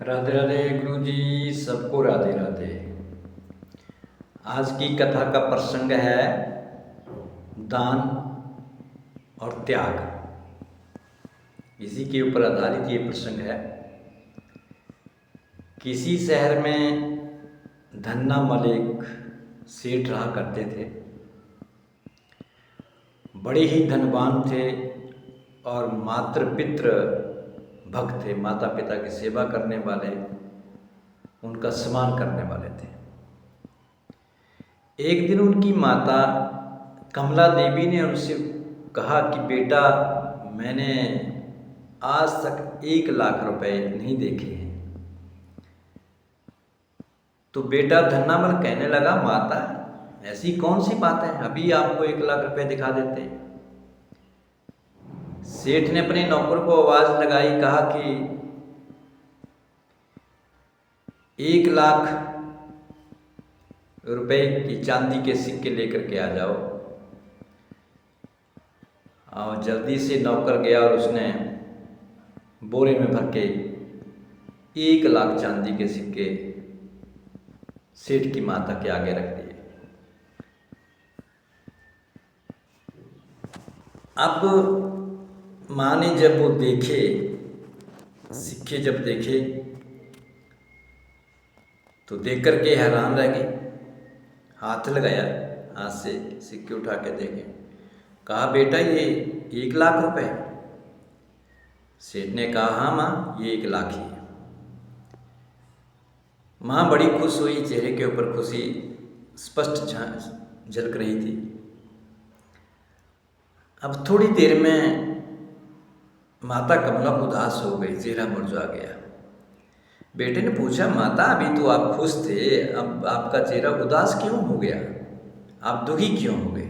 राधे राधे गुरु जी, सबको राधे राधे। आज की कथा का प्रसंग है दान और त्याग। इसी के ऊपर आधारित ये प्रसंग है। किसी शहर में धन्ना मलिक सेठ रहा करते थे। बड़े ही धनवान थे और मातृ पितृ भक्त थे। माता पिता की सेवा करने वाले, उनका सम्मान करने वाले थे। एक दिन उनकी माता कमला देवी ने उनसे कहा कि बेटा, मैंने आज तक 1 लाख रुपए नहीं देखे हैं। तो बेटा धन्नामल कहने लगा, माता ऐसी कौन सी बात है, अभी आपको 1 लाख रुपए दिखा देते हैं। सेठ ने अपने नौकर को आवाज लगाई, कहा कि 1 लाख रुपए की चांदी के सिक्के लेकर के आ जाओ। और जल्दी से नौकर गया और उसने बोरे में भर के 1 लाख चांदी के सिक्के सेठ की माता के आगे रख दिए। अब माँ ने जब वो देखे, सिक्के जब देखे तो देख करके हैरान रह गए। हाथ लगाया, हाथ से सिक्के उठा के देखे। कहा, बेटा ये 1 लाख रुपए? सेठ ने कहा, हाँ माँ, ये 1 लाख ही है। माँ बड़ी खुश हुई, चेहरे के ऊपर खुशी स्पष्ट झलक रही थी। अब थोड़ी देर में माता कमला उदास हो गई, चेहरा मुरझा गया। बेटे ने पूछा, माता अभी तो आप खुश थे, अब आपका चेहरा उदास क्यों हो गया, आप दुखी क्यों हो गए?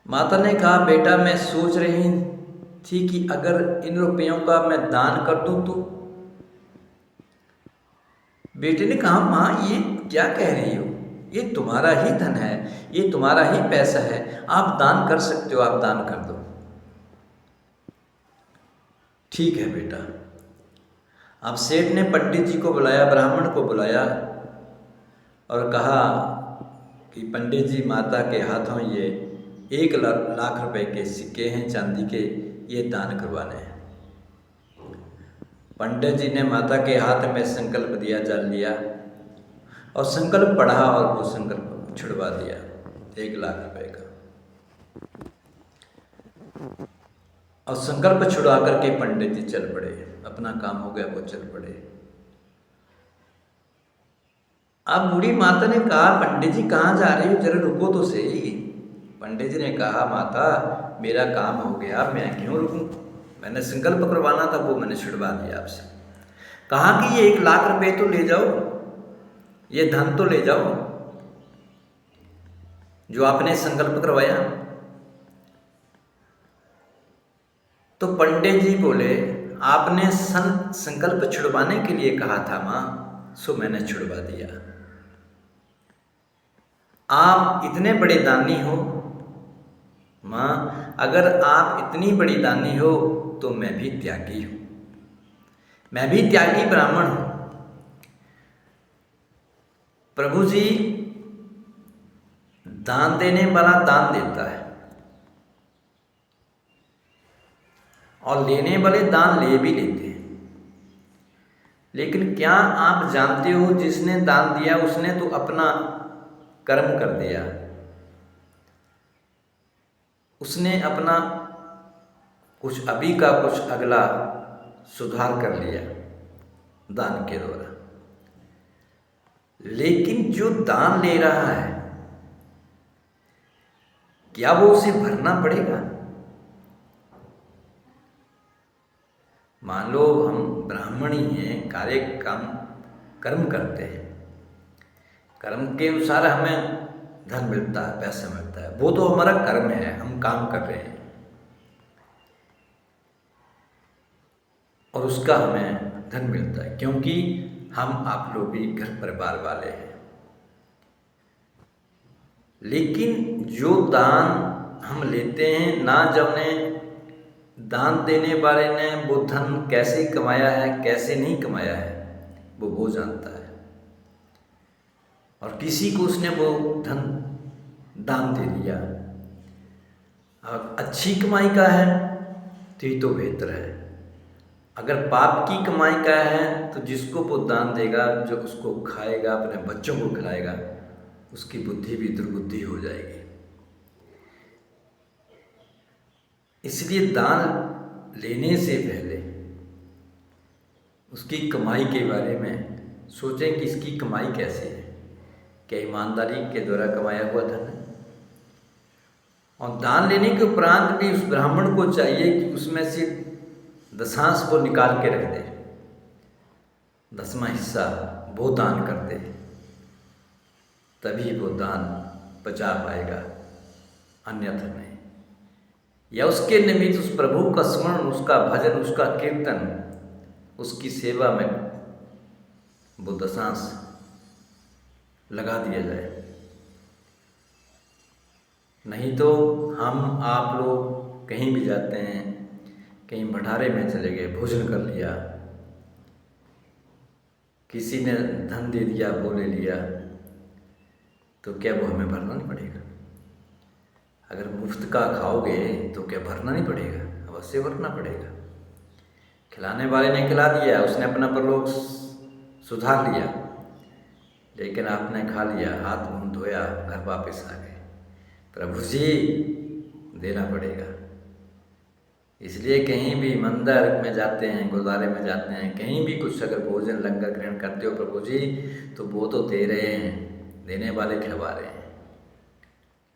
माता ने कहा, बेटा मैं सोच रही थी कि अगर इन रुपयों का मैं दान कर दूं तो। बेटे ने कहा, माँ ये क्या कह रही हो, ये तुम्हारा ही धन है, ये तुम्हारा ही पैसा है, आप दान कर सकते हो, आप दान कर दो। ठीक है बेटा। अब सेठ ने पंडित जी को बुलाया, ब्राह्मण को बुलाया और कहा कि पंडित जी, माता के हाथों ये 1 लाख रुपए के सिक्के हैं चांदी के, ये दान करवाने हैं। पंडित जी ने माता के हाथ में संकल्प दिया, जल लिया और संकल्प पढ़ा और वो संकल्प छुड़वा दिया 1 लाख रुपए का। और संकल्प छुड़ा करके पंडित जी चल पड़े, अपना काम हो गया, वो चल पड़े। अब बूढ़ी माता ने कहा, पंडित जी कहाँ जा रही हो, जरा रुको तो सही। पंडित जी ने कहा, माता मेरा काम हो गया, मैं क्यों रुकूं, मैंने संकल्प करवाना था, वो मैंने छुड़वा दिया आपसे। कहा कि ये 1 लाख रुपए तो ले जाओ, ये धन तो ले जाओ जो आपने संकल्प करवाया। तो पंडित जी बोले, आपने संकल्प छुड़वाने के लिए कहा था माँ, सो मैंने छुड़वा दिया। आप इतने बड़े दानी हो माँ, अगर आप इतनी बड़ी दानी हो तो मैं भी त्यागी हूं, मैं भी त्यागी ब्राह्मण हूं। प्रभु जी दान देने वाला दान देता है और लेने वाले दान ले भी लेते हैं। लेकिन क्या आप जानते हो, जिसने दान दिया उसने तो अपना कर्म कर दिया, उसने अपना कुछ अभी का कुछ अगला सुधार कर लिया दान के द्वारा। लेकिन जो दान ले रहा है, क्या वो उसे भरना पड़ेगा? मान लो हम ब्राह्मण ही हैं, कर्म करते हैं, कर्म के अनुसार हमें धन मिलता है, पैसा मिलता है, वो तो हमारा कर्म है, हम काम कर रहे हैं और उसका हमें धन मिलता है, क्योंकि हम आप लोग भी घर परिवार वाले हैं। लेकिन जो दान हम लेते हैं, ना जाने दान देने वाले ने वो धन कैसे कमाया है, कैसे नहीं कमाया है, वो जानता है। और किसी को उसने वो धन दान दे दिया। अगर अच्छी कमाई का है तो ये तो बेहतर है। अगर पाप की कमाई का है तो जिसको वो दान देगा, जो उसको खाएगा, अपने बच्चों को खिलाएगा, उसकी बुद्धि भी दुर्बुद्धि हो जाएगी। इसलिए दान लेने से पहले उसकी कमाई के बारे में सोचें कि इसकी कमाई कैसे है, क्या ईमानदारी के द्वारा कमाया हुआ धन है। और दान लेने के उपरांत भी उस ब्राह्मण को चाहिए कि उसमें से दशांश वो निकाल के रख दे, 10वां हिस्सा वो दान कर दे, तभी वो दान बचा पाएगा, अन्यथा नहीं। या उसके निमित्त उस प्रभु का स्मरण, उसका भजन, उसका कीर्तन, उसकी सेवा में वो दशांश लगा दिया जाए। नहीं तो हम आप लोग कहीं भी जाते हैं, कहीं भंडारे में चले गए, भोजन कर लिया, किसी ने धन दे दिया, वो ले लिया, तो क्या वो हमें भरना नहीं पड़ेगा? अगर मुफ्त का खाओगे तो क्या भरना नहीं पड़ेगा? अवश्य भरना पड़ेगा। खिलाने वाले ने खिला दिया, उसने अपना परलोक सुधार लिया, लेकिन आपने खा लिया, हाथ मुंह धोया, घर वापस आ गए, प्रभु जी देना पड़ेगा। इसलिए कहीं भी मंदिर में जाते हैं, गुरुद्वारे में जाते हैं, कहीं भी कुछ अगर भोजन लंगर ग्रहण करते हो प्रभु जी, तो वो तो दे रहे हैं, देने वाले खिलवा रहे हैं,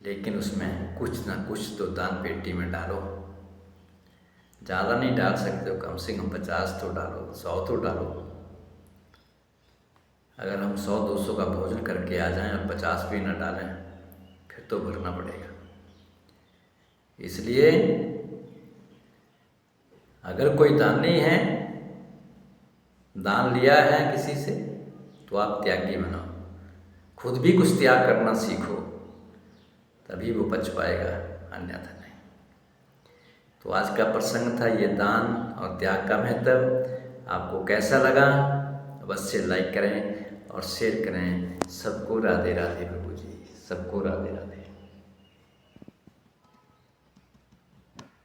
लेकिन उसमें कुछ ना कुछ तो दान पेटी में डालो। ज़्यादा नहीं डाल सकते हो, कम से कम 50 तो डालो, 100 तो डालो। अगर हम 100-200 का भोजन करके आ जाएं और 50 भी न डालें, फिर तो भरना पड़ेगा। इसलिए अगर कोई दानी है, दान लिया है किसी से, तो आप त्यागी बनाओ, खुद भी कुछ त्याग करना सीखो, तभी वो बच पाएगा, अन्यथा नहीं। तो आज का प्रसंग था ये दान और त्याग का महत्व। आपको कैसा लगा अवश्य लाइक करें और शेयर करें। सबको राधे राधे प्रभु जी, सबको राधे राधे।